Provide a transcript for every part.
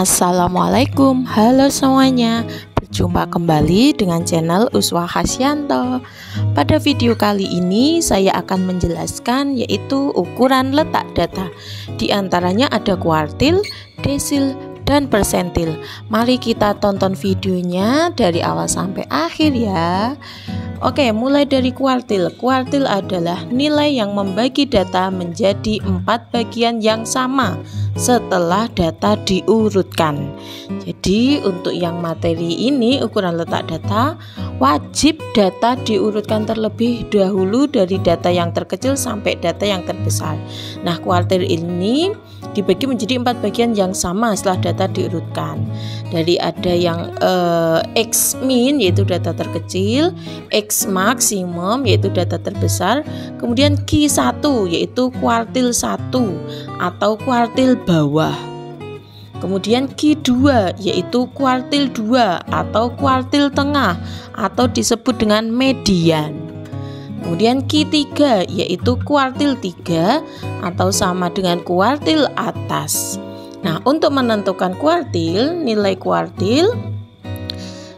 Assalamualaikum, halo semuanya. Berjumpa kembali dengan channel Uswa Hasyanto. Pada video kali ini saya akan menjelaskan yaitu ukuran letak data. Di antaranya ada kuartil, desil, dan persentil. Mari kita tonton videonya dari awal sampai akhir ya. Oke, mulai dari kuartil. Kuartil adalah nilai yang membagi data menjadi 4 bagian yang sama setelah data diurutkan. Jadi untuk yang materi ini, ukuran letak data, wajib data diurutkan terlebih dahulu dari data yang terkecil sampai data yang terbesar. Nah, kuartil ini dibagi menjadi 4 bagian yang sama setelah data diurutkan. Dari ada yang X min yaitu data terkecil, X maksimum yaitu data terbesar, kemudian Q1 yaitu kuartil 1 atau kuartil bawah. Kemudian Q2 yaitu kuartil 2 atau kuartil tengah atau disebut dengan median. Kemudian Q3 yaitu kuartil 3 atau sama dengan kuartil atas. Nah, untuk menentukan kuartil, nilai kuartil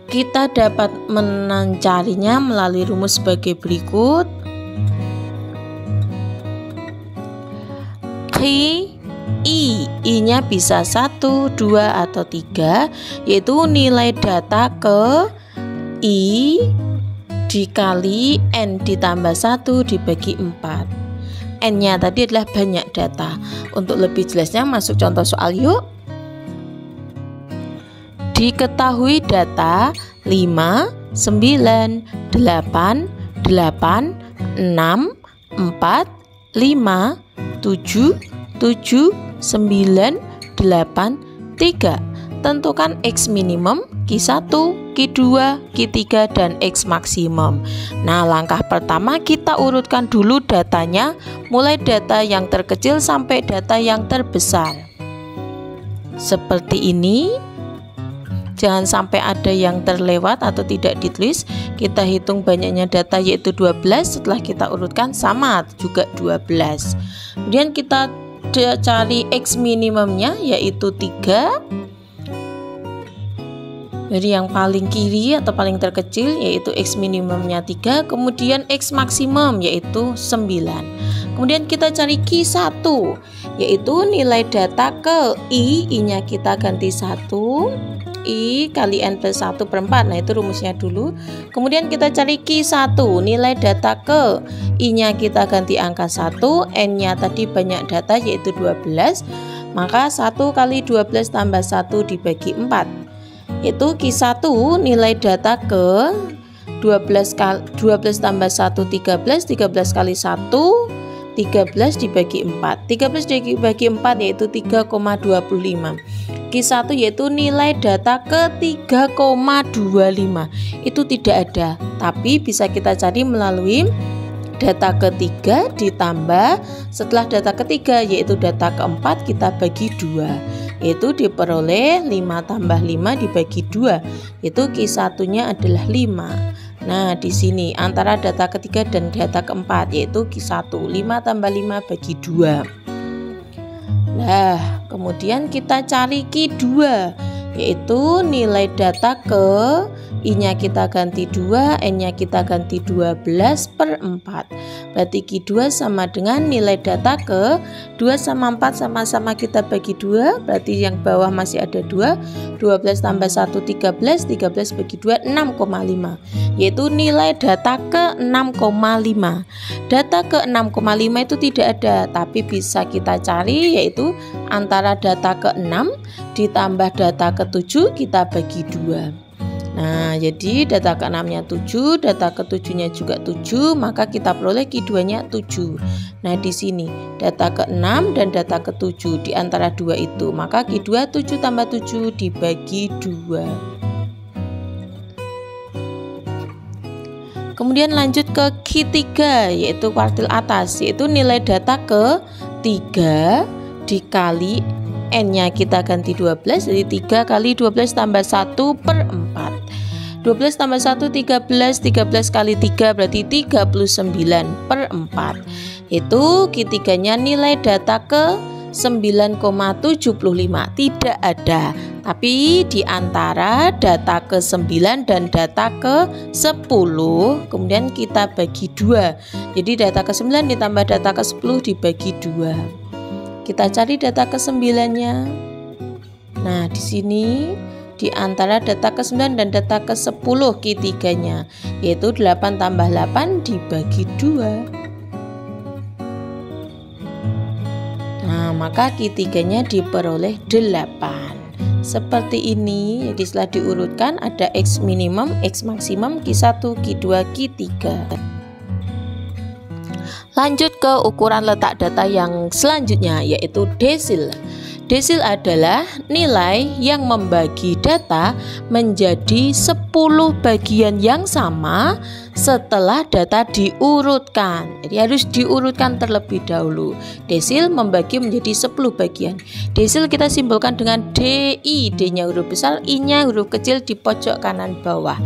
kita dapat mencarinya melalui rumus sebagai berikut. I-nya bisa 1, 2, atau 3, yaitu nilai data ke I dikali N ditambah 1 dibagi 4. N-nya tadi adalah banyak data. Untuk lebih jelasnya masuk contoh soal yuk. Diketahui data 5, 9, 8, 8, 6, 4, 5, 7, 7, 9, 8, 3. Tentukan X minimum, Q1, Q2, Q3, dan X maksimum. Nah, langkah pertama kita urutkan dulu datanya, mulai data yang terkecil sampai data yang terbesar. Seperti ini. Jangan sampai ada yang terlewat atau tidak ditulis. Kita hitung banyaknya data yaitu 12, setelah kita urutkan sama juga 12. Kemudian kita cari X minimumnya yaitu 3. Jadi yang paling kiri atau paling terkecil yaitu X minimumnya 3, kemudian X maksimum yaitu 9. Kemudian kita cari Q1 yaitu nilai data ke I-nya kita ganti 1, I kali N plus 1 per 4. Nah, itu rumusnya dulu. Kemudian kita cari Q1, nilai data ke I-nya kita ganti angka 1, N-nya tadi banyak data yaitu 12, maka 1 kali 12 tambah 1 dibagi 4. Itu Q1 nilai data ke 12 tambah 1 13, 13 kali 1 13 dibagi 4. 13 dibagi 4 yaitu 3,25. Q1 yaitu nilai data ke 3,25. Itu tidak ada, tapi bisa kita cari melalui data ketiga ditambah setelah data ketiga yaitu data keempat kita bagi 2, yaitu diperoleh 5 tambah 5 dibagi 2, itu Q1-nya adalah 5. Nah, di sini antara data ketiga dan data keempat yaitu Q1, 5 tambah 5 bagi 2. Nah, kemudian kita cari Q2 yaitu nilai data ke I-nya kita ganti 2, N-nya kita ganti 12 per 4. Berarti Q2 sama dengan nilai data ke 2 sama 4 sama-sama kita bagi 2. Berarti yang bawah masih ada 2. 12 tambah 1 13, 13 bagi 2 6,5. Yaitu nilai data ke 6,5. Data ke 6,5 itu tidak ada, tapi bisa kita cari yaitu antara data ke 6 ditambah data ke 7 kita bagi 2. Nah, jadi data ke-6-nya 7, data ke-7-nya juga 7, maka kita peroleh Q2-nya 7. Nah, di sini data ke-6 dan data ke-7 di antara 2 itu, maka Q2 7 tambah 7 dibagi 2. Kemudian lanjut ke Q3 yaitu kuartil atas, yaitu nilai data ke 3 dikali N-nya kita ganti 12, jadi 3 kali 12 tambah 1 per 4. 12 tambah 1 13, 13 kali 3 berarti 39 per 4. Itu Q3-nya nilai data ke 9,75 tidak ada, Tapi di antara data ke-9 dan data ke-10 kemudian kita bagi 2. Jadi data ke-9 ditambah data ke-10 dibagi 2. Kita cari data ke-9-nya. Nah, di sini di antara data ke-9 dan data ke-10 Q3-nya, yaitu 8 tambah 8 dibagi 2. Nah, maka Q3-nya diperoleh 8. Seperti ini. Jadi setelah diurutkan ada X minimum, X maksimum, Q1, Q2, Q3. Lanjut ke ukuran letak data yang selanjutnya, yaitu desil. Desil adalah nilai yang membagi data menjadi 10 bagian yang sama setelah data diurutkan. Jadi harus diurutkan terlebih dahulu. Desil membagi menjadi 10 bagian. Desil kita simbolkan dengan DI, D-nya huruf besar, I-nya huruf kecil di pojok kanan bawah.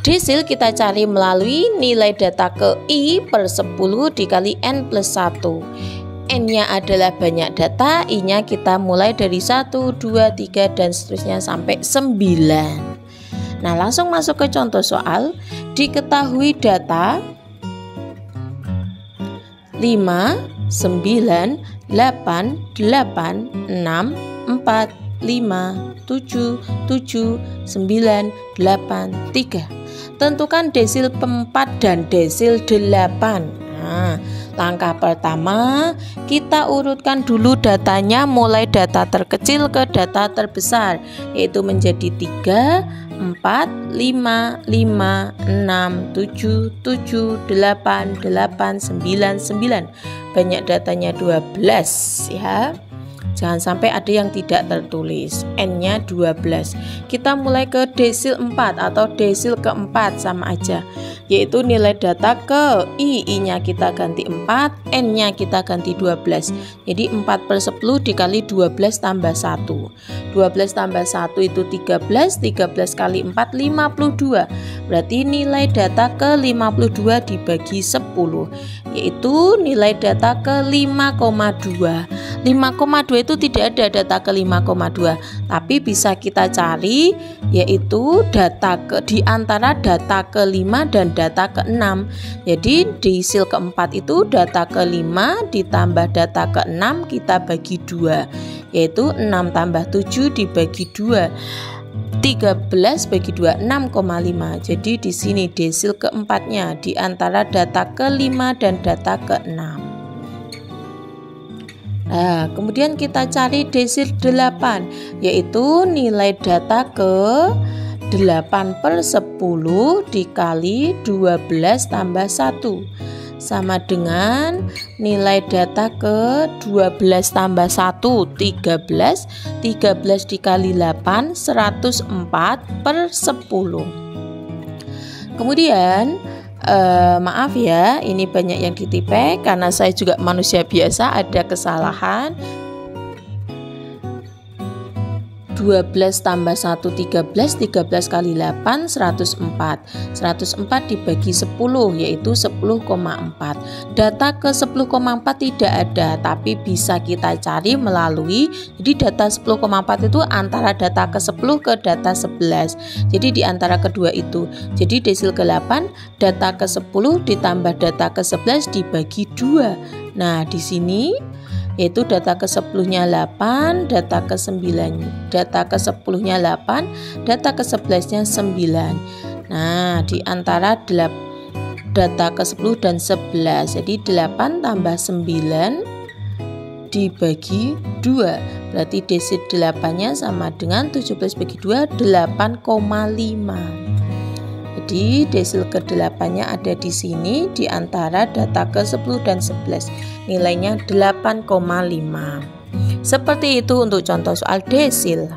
Desil kita cari melalui nilai data ke I per 10 dikali N plus 1. N-nya adalah banyak data, I-nya kita mulai dari 1, 2, 3, dan seterusnya sampai 9. Nah, langsung masuk ke contoh soal. Diketahui data 5, 9, 8, 8, 6, 4, 5, 7, 7, 9, 8, 3. Tentukan desil 4 dan desil 8. Nah, langkah pertama kita urutkan dulu datanya mulai data terkecil ke data terbesar, yaitu menjadi 3, 4, 5, 5, 6, 7, 7, 8, 8, 9, 9. Banyak datanya 12 ya. Jangan sampai ada yang tidak tertulis. N-nya 12. Kita mulai ke desil 4 atau desil keempat, sama aja, yaitu nilai data ke I. I-nya kita ganti 4, N-nya kita ganti 12. Jadi 4 per 10 dikali 12 tambah 1. 12 tambah 1 itu 13. 13 kali 4 52. Berarti nilai data ke 52 dibagi 10, yaitu nilai data ke 5,2. 5,2 itu tidak ada data ke 5,2, tapi bisa kita cari, yaitu data ke di antara data ke 5 dan data ke 6. Jadi desil keempat itu data ke 5 ditambah data ke 6 kita bagi 2, yaitu 6 tambah 7 dibagi 2. 13 bagi 2 6,5. Jadi di sini desil keempatnya di antara data ke 5 dan data ke 6. Nah, kemudian kita cari desil 8, yaitu nilai data ke 8 per 10 dikali 12 tambah 1, sama dengan nilai data ke 12 tambah 1, 13. 13 dikali 8, 104 per 10. Kemudian maaf ya, ini banyak yang ditipek karena saya juga manusia biasa, ada kesalahan. 12 tambah 1 13, 13 kali 8 104. 104 dibagi 10 yaitu 10,4. Data ke 10,4 tidak ada, tapi bisa kita cari melalui, jadi data 10,4 itu antara data ke 10 ke data 11. Jadi di antara kedua itu. Jadi desil ke-8 data ke 10 ditambah data ke 11 dibagi 2. Nah, di sini yaitu data ke 10-nya 8, data ke 9, data ke 10-nya 8, data ke 11-nya 9. Nah, di antara data ke 10 dan 11, jadi 8 tambah 9 dibagi 2, berarti desil 8-nya sama dengan 17 bagi 2, 8,5. Jadi desil ke-8-nya ada di sini di antara data ke 10 dan 11. Nilainya 8,5. Seperti itu untuk contoh soal desil.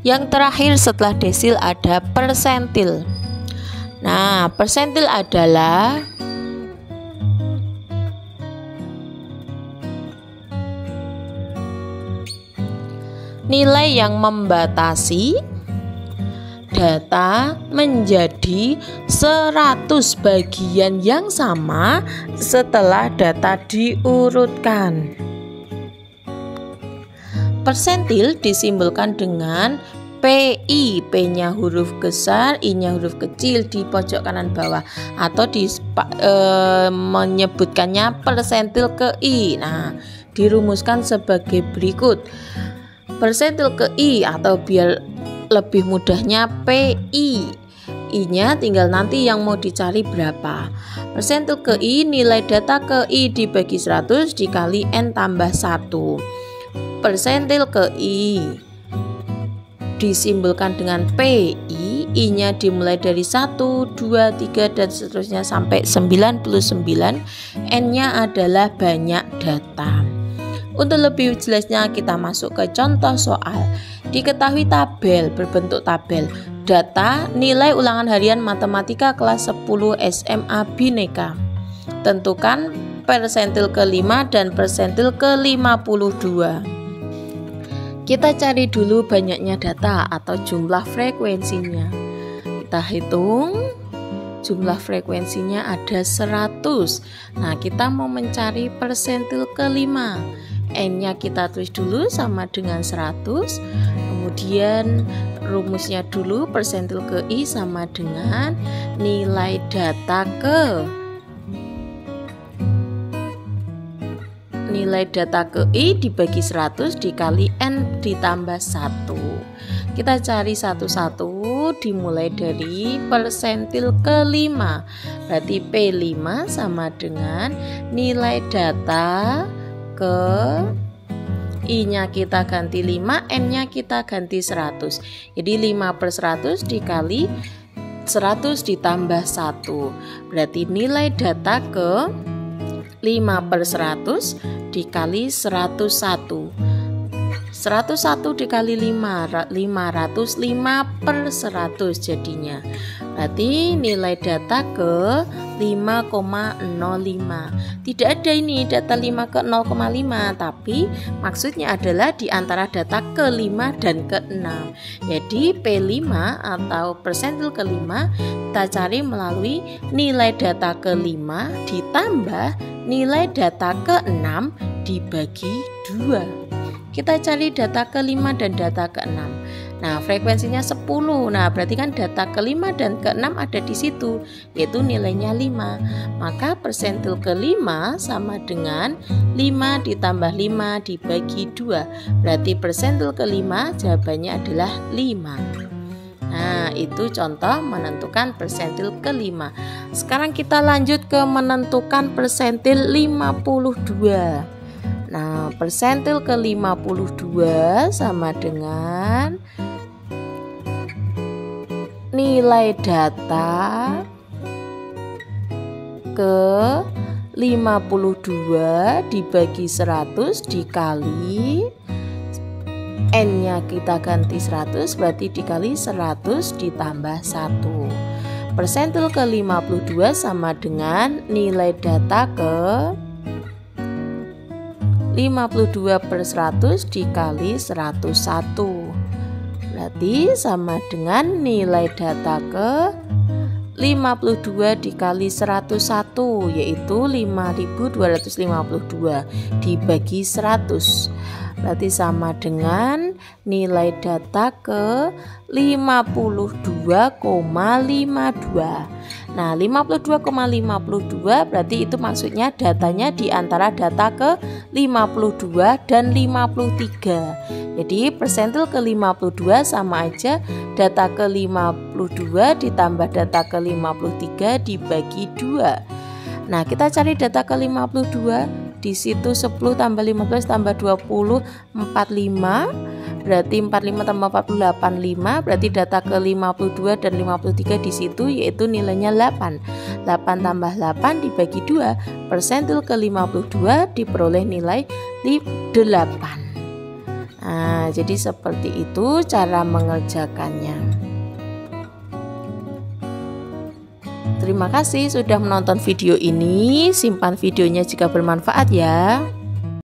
Yang terakhir setelah desil ada persentil. Nah, persentil adalah nilai yang membatasi data menjadi 100 bagian yang sama setelah data diurutkan. Persentil disimbolkan dengan PI, P-nya huruf besar, I-nya huruf kecil di pojok kanan bawah, atau menyebutkannya persentil ke I. Nah, dirumuskan sebagai berikut. Persentil ke I, atau biar lebih mudahnya PI, I-nya tinggal nanti yang mau dicari berapa. Persentil ke I, nilai data ke I dibagi 100 dikali N tambah 1. Persentil ke I disimbolkan dengan PI, I-nya dimulai dari 1, 2, 3 dan seterusnya sampai 99, N-nya adalah banyak data. Untuk lebih jelasnya kita masuk ke contoh soal. Diketahui tabel berbentuk tabel data nilai ulangan harian matematika kelas 10 SMA Bhinneka. Tentukan persentil ke-5 dan persentil ke-52. Kita cari dulu banyaknya data atau jumlah frekuensinya. Kita hitung jumlah frekuensinya ada 100. Nah, kita mau mencari persentil ke-5. N-nya kita tulis dulu sama dengan 100. Kemudian rumusnya dulu, persentil ke I sama dengan nilai data ke I dibagi 100 dikali N ditambah 1. Kita cari satu-satu, dimulai dari persentil ke-5. Berarti P5 sama dengan nilai data ke I-nya kita ganti 5, N-nya kita ganti 100. Jadi 5/100 dikali 100 ditambah 1. Berarti nilai data ke 5/100 dikali 101. 101 dikali 5, 505/100 jadinya. Berarti nilai data ke 5,05. Tidak ada ini data 5 ke 0,5, tapi maksudnya adalah di antara data ke-5 dan ke-6. Jadi P5 atau persentil ke-5 kita cari melalui nilai data ke-5 ditambah nilai data ke-6 dibagi 2. Kita cari data ke-5 dan data ke-6. Nah, frekuensinya 10. Nah, berarti kan data ke-5 dan ke-6 ada di situ, yaitu nilainya 5. Maka persentil ke-5 sama dengan 5 ditambah 5 dibagi 2. Berarti persentil ke-5 jawabannya adalah 5. Nah, itu contoh menentukan persentil ke-5. Sekarang kita lanjut ke menentukan persentil 52. Nah, persentil ke-52 sama dengan nilai data ke 52 dibagi 100 dikali N-nya kita ganti 100, berarti dikali 100 ditambah 1. Persentil ke-52 sama dengan nilai data ke 52/100 dikali 101. Berarti sama dengan nilai data ke 52 dikali 101, yaitu 5.252 dibagi 100. Berarti sama dengan nilai data ke 52,52. Nah, 52,52 berarti itu maksudnya datanya di antara data ke 52 dan 53. Jadi persentil ke 52 sama aja data ke 52 ditambah data ke 53 dibagi 2. Nah, kita cari data ke 52. Di situ 10 tambah 15 tambah 20 45. Berarti 45 tambah 48 5. Berarti data ke 52 dan 53 di situ yaitu nilainya 8. 8 tambah 8 dibagi 2. Persentil ke 52 diperoleh nilai 8. Nah, jadi seperti itu cara mengerjakannya. Terima kasih sudah menonton video ini. Simpan videonya jika bermanfaat ya.